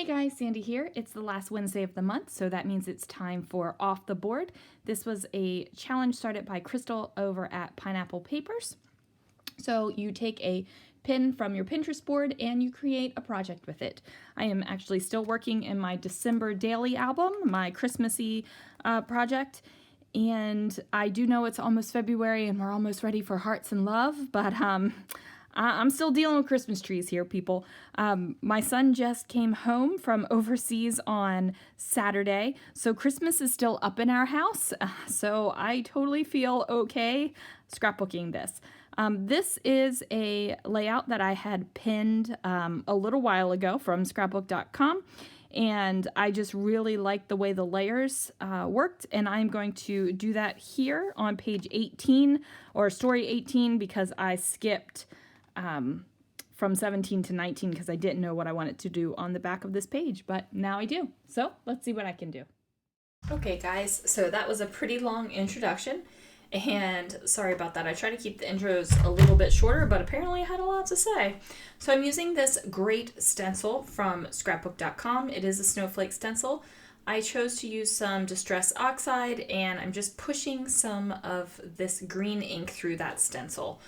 Hey guys, Sandy here. It's the last Wednesday of the month, so that means it's time for Off the Board. This was a challenge started by Crystal over at Pineapple Papers. So you take a pin from your Pinterest board and you create a project with it. I am actually still working in my December daily album, my Christmassy project. And I do know it's almost February and we're almost ready for Hearts and Love, but I'm still dealing with Christmas trees here, people. My son just came home from overseas on Saturday, so Christmas is still up in our house, so I totally feel okay scrapbooking this. This is a layout that I had pinned a little while ago from scrapbook.com, and I just really liked the way the layers worked, and I'm going to do that here on page 18, or story 18, because I skipped from 17 to 19 because I didn't know what I wanted to do on the back of this page, but now I do. So let's see what I can do. Okay guys, so that was a pretty long introduction, and sorry about that. I try to keep the intros a little bit shorter, but apparently I had a lot to say. So I'm using this great stencil from scrapbook.com. It is a snowflake stencil. I chose to use some Distress Oxide, and I'm just pushing some of this green ink through that stencil.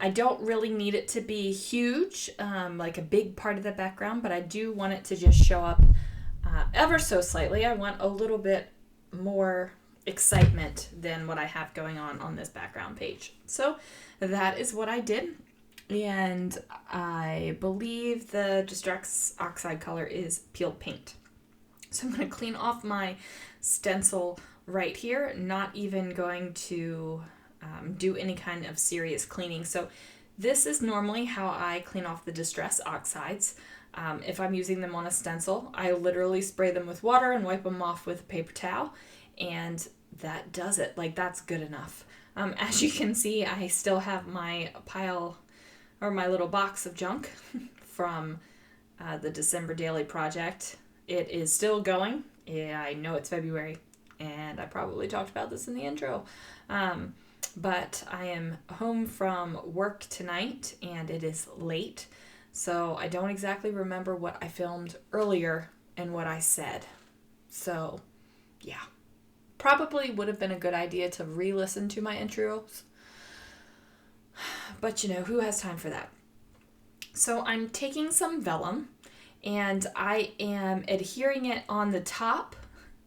I don't really need it to be huge, like a big part of the background, but I do want it to just show up ever so slightly. I want a little bit more excitement than what I have going on this background page. So that is what I did, and I believe the Distress Oxide color is Peeled Paint. So I'm going to clean off my stencil right here, not even going to do any kind of serious cleaning. So this is normally how I clean off the Distress Oxides. If I'm using them on a stencil, I literally spray them with water and wipe them off with a paper towel, and that does it. Like, that's good enough. As you can see, I still have my pile, or my little box of junk from the December daily project. It is still going. Yeah, I know it's February, and I probably talked about this in the intro. But I am home from work tonight, and it is late, so I don't exactly remember what I filmed earlier and what I said. So, yeah. Probably would have been a good idea to re-listen to my intros, but you know, who has time for that? So I'm taking some vellum, and I am adhering it on the top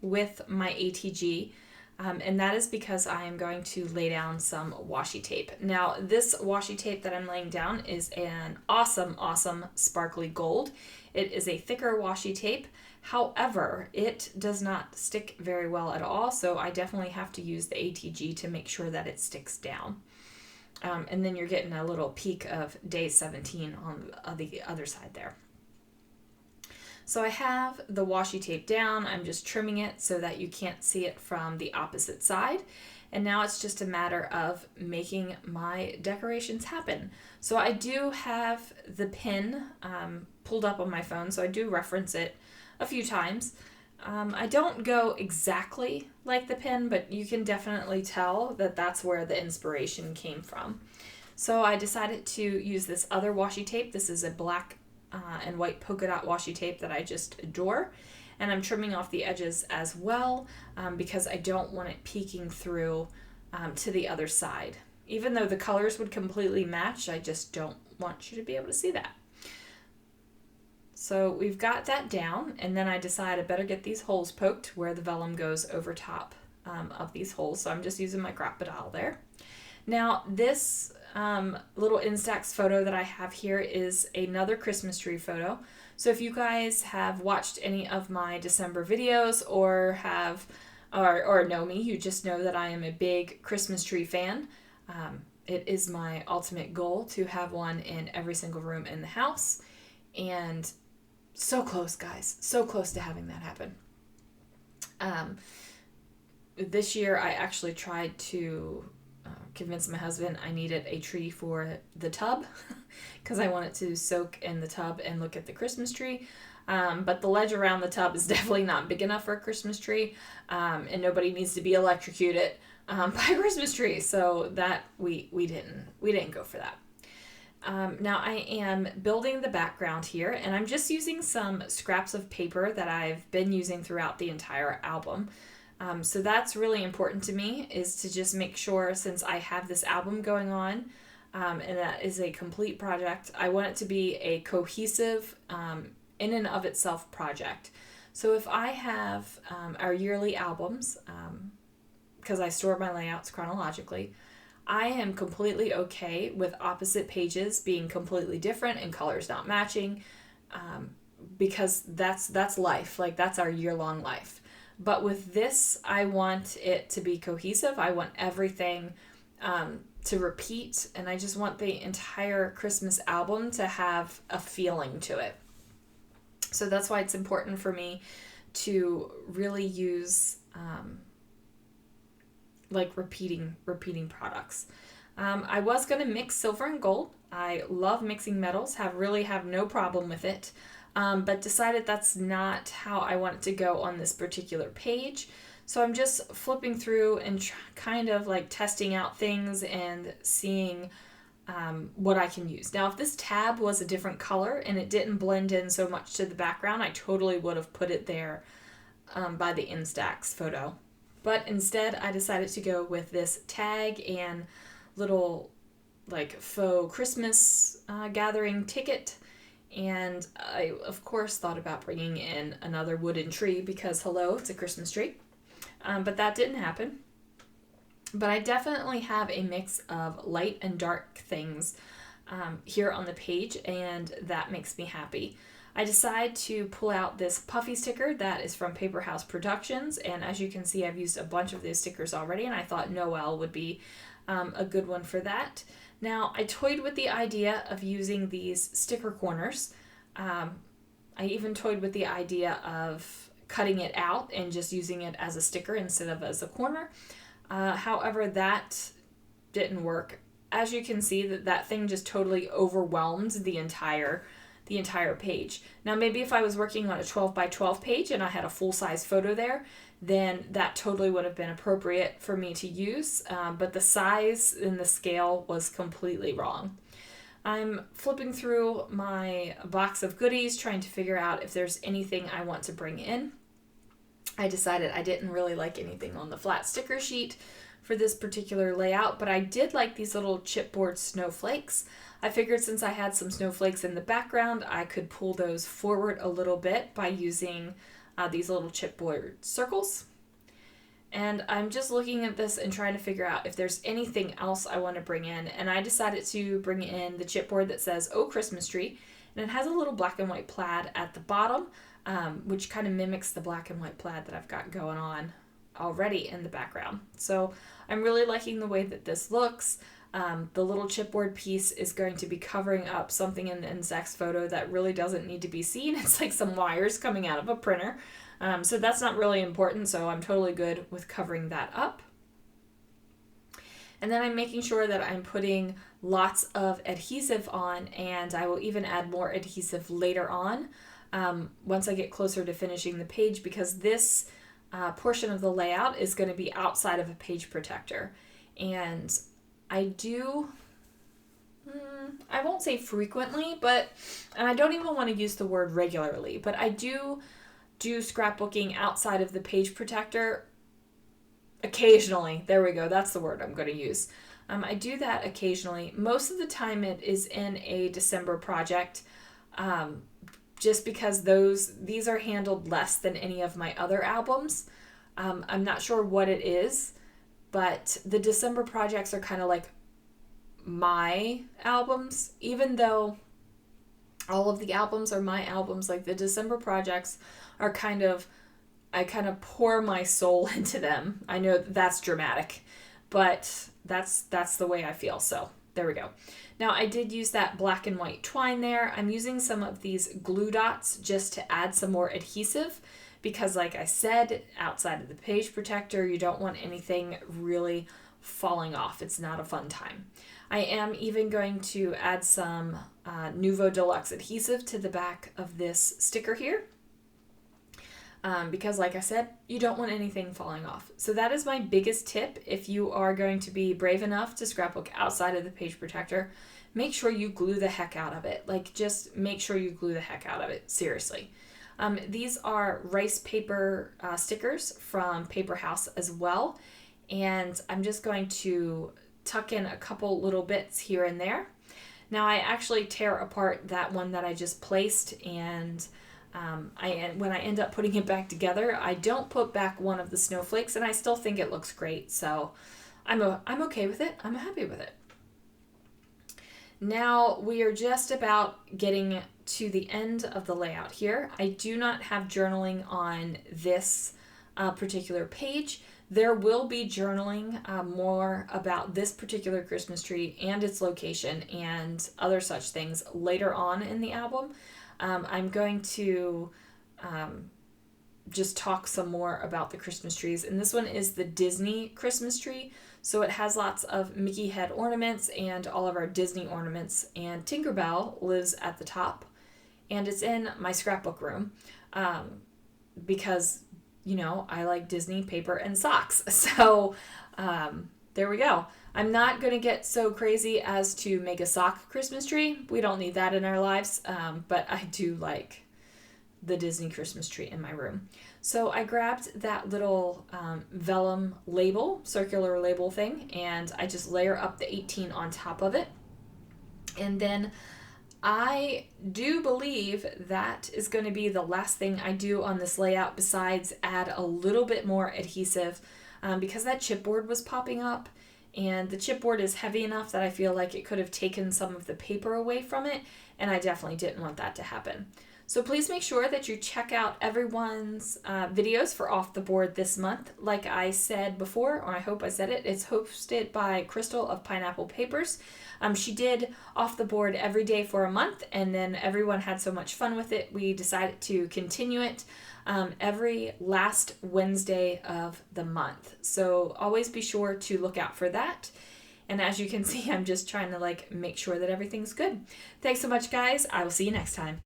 with my ATG. And that is because I am going to lay down some washi tape. Now, this washi tape that I'm laying down is an awesome sparkly gold. It is a thicker washi tape. However, it does not stick very well at all, so I definitely have to use the ATG to make sure that it sticks down. And then you're getting a little peek of day 17 on the other side there. So I have the washi tape down. I'm just trimming it so that you can't see it from the opposite side. And now it's just a matter of making my decorations happen. So I do have the pin pulled up on my phone, so I do reference it a few times. I don't go exactly like the pin, but you can definitely tell that that's where the inspiration came from. So I decided to use this other washi tape. This is a black and white polka dot washi tape that I just adore, and I'm trimming off the edges as well because I don't want it peeking through to the other side. Even though the colors would completely match, I just don't want you to be able to see that. So we've got that down, and then I decide I better get these holes poked where the vellum goes over top of these holes, so I'm just using my Crop-A-Dile there. Now this little Instax photo that I have here is another Christmas tree photo. So if you guys have watched any of my December videos or know me, you just know that I am a big Christmas tree fan. It is my ultimate goal to have one in every single room in the house, and so close, guys, so close to having that happen. This year I actually tried to convinced my husband I needed a tree for the tub because I wanted to soak in the tub and look at the Christmas tree. But the ledge around the tub is definitely not big enough for a Christmas tree, and nobody needs to be electrocuted by a Christmas tree. So that we didn't go for that. Now I am building the background here, and I'm just using some scraps of paper that I've been using throughout the entire album. So that's really important to me, is to just make sure, since I have this album going on, and that is a complete project, I want it to be a cohesive, in and of itself project. So if I have our yearly albums, because I store my layouts chronologically, I am completely okay with opposite pages being completely different and colors not matching, because that's life. Like, that's our year-long life. But with this, I want it to be cohesive. I want everything to repeat, and I just want the entire Christmas album to have a feeling to it. So that's why it's important for me to really use like repeating products. I was going to mix silver and gold. I love mixing metals, have no problem with it, but decided that's not how I want it to go on this particular page. So I'm just flipping through and kind of like testing out things and seeing what I can use. Now, if this tab was a different color and it didn't blend in so much to the background, I totally would have put it there by the Instax photo. But instead, I decided to go with this tag and little like faux Christmas gathering ticket. And I, of course, thought about bringing in another wooden tree because, hello, it's a Christmas tree. But that didn't happen. But I definitely have a mix of light and dark things here on the page, and that makes me happy. I decide to pull out this puffy sticker that is from Paper House Productions, and as you can see, I've used a bunch of these stickers already, and I thought Noel would be a good one for that. Now, I toyed with the idea of using these sticker corners. I even toyed with the idea of cutting it out and just using it as a sticker instead of as a corner. However, that didn't work. As you can see, that thing just totally overwhelmed the entire page. Now, maybe if I was working on a 12 by 12 page and I had a full-size photo there, then that totally would have been appropriate for me to use, but the size and the scale was completely wrong. I'm flipping through my box of goodies, trying to figure out if there's anything I want to bring in. I decided I didn't really like anything on the flat sticker sheet for this particular layout, but I did like these little chipboard snowflakes. I figured since I had some snowflakes in the background, I could pull those forward a little bit by using these little chipboard circles. And I'm just looking at this and trying to figure out if there's anything else I want to bring in. And I decided to bring in the chipboard that says, "Oh, Christmas Tree." And it has a little black and white plaid at the bottom, which kind of mimics the black and white plaid that I've got going on already in the background. So I'm really liking the way that this looks. The little chipboard piece is going to be covering up something in the Instax photo that really doesn't need to be seen. It's like some wires coming out of a printer. So that's not really important, so I'm totally good with covering that up. And then I'm making sure that I'm putting lots of adhesive on, and I will even add more adhesive later on once I get closer to finishing the page, because this portion of the layout is going to be outside of a page protector. And I won't say frequently, but, and I don't even want to use the word regularly, but I do scrapbooking outside of the page protector occasionally. There we go. That's the word I'm going to use. I do that occasionally. Most of the time it is in a December project, just because these are handled less than any of my other albums. I'm not sure what it is, but the December projects are kind of like my albums, even though all of the albums are my albums. Like, the December projects are I kind of pour my soul into them. I know that's dramatic, but that's the way I feel. So there we go. Now, I did use that black and white twine there. I'm using some of these glue dots just to add some more adhesive, because like I said, outside of the page protector, you don't want anything really falling off. It's not a fun time. I am even going to add some Nuvo Deluxe adhesive to the back of this sticker here. because like I said, you don't want anything falling off. So that is my biggest tip. If you are going to be brave enough to scrapbook outside of the page protector, make sure you glue the heck out of it. Like, just make sure you glue the heck out of it, seriously. These are rice paper stickers from Paper House as well, and I'm just going to tuck in a couple little bits here and there. Now I actually tear apart that one that I just placed, and when I end up putting it back together, I don't put back one of the snowflakes, and I still think it looks great. So I'm okay with it. I'm happy with it. Now we are just about getting to the end of the layout here. I do not have journaling on this particular page. There will be journaling more about this particular Christmas tree and its location and other such things later on in the album. I'm going to just talk some more about the Christmas trees. And this one is the Disney Christmas tree. So it has lots of Mickey head ornaments and all of our Disney ornaments. And Tinkerbell lives at the top. And it's in my scrapbook room because, you know, I like Disney paper and socks. So there we go. I'm not going to get so crazy as to make a sock Christmas tree. We don't need that in our lives. But I do like the Disney Christmas tree in my room. So I grabbed that little vellum label, circular label thing, and I just layer up the 18 on top of it. And then I do believe that is going to be the last thing I do on this layout, besides add a little bit more adhesive because that chipboard was popping up, and the chipboard is heavy enough that I feel like it could have taken some of the paper away from it, and I definitely didn't want that to happen. So please make sure that you check out everyone's videos for Off the Board this month. Like I said before, or I hope I said it, it's hosted by Crystal of Pineapple Papers. She did Off the Board every day for a month, and then everyone had so much fun with it, we decided to continue it every last Wednesday of the month. So always be sure to look out for that. And as you can see, I'm just trying to make sure that everything's good. Thanks so much, guys. I will see you next time.